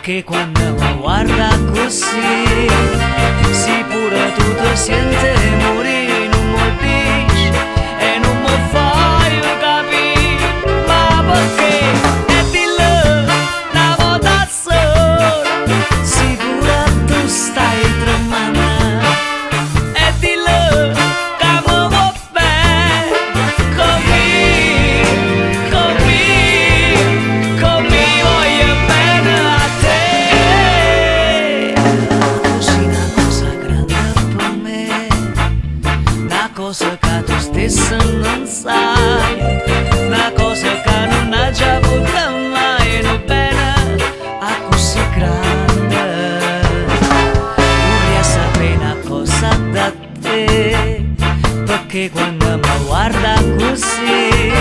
Perché quando mi guarda così, sicuro tu ti senti morire, non mi dici e non mi fai capire, ma perché? E di là, una volta sola, sicuro tu stai tremando, e di là, che mi va bene, con me voglio bene a te. Così una cosa grande per me, una cosa che tu stessa non sai, una cosa che non ha già avuto mai, non bene a così grande. Vorrei sapere una cosa da te, perché quando mi guarda così,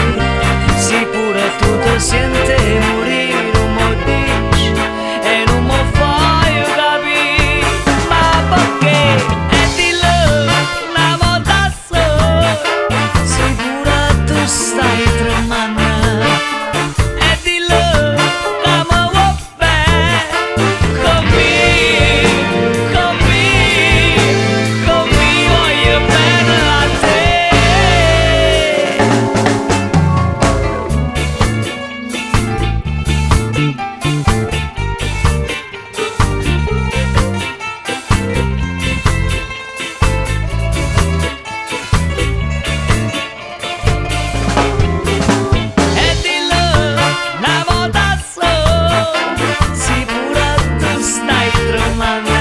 sicuro tu ti senti morire, non mi dici e non mi fai capire, ma perché? E di là, una volta sola, sicuro tu stai tremando, e di là, che mi va bene, con me voglio bene a te. E di là, una volta sola, sicuro tu stai tremando,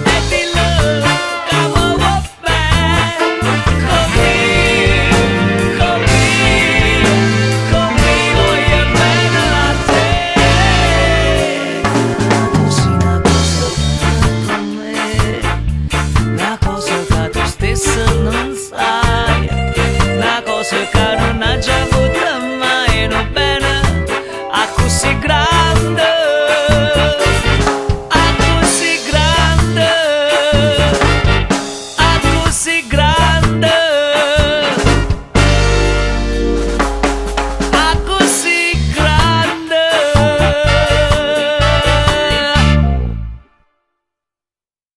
e di là, che mi va bene, con me voglio bene a te. Così una cosa per me, una cosa che tu stessa non sai, una cosa che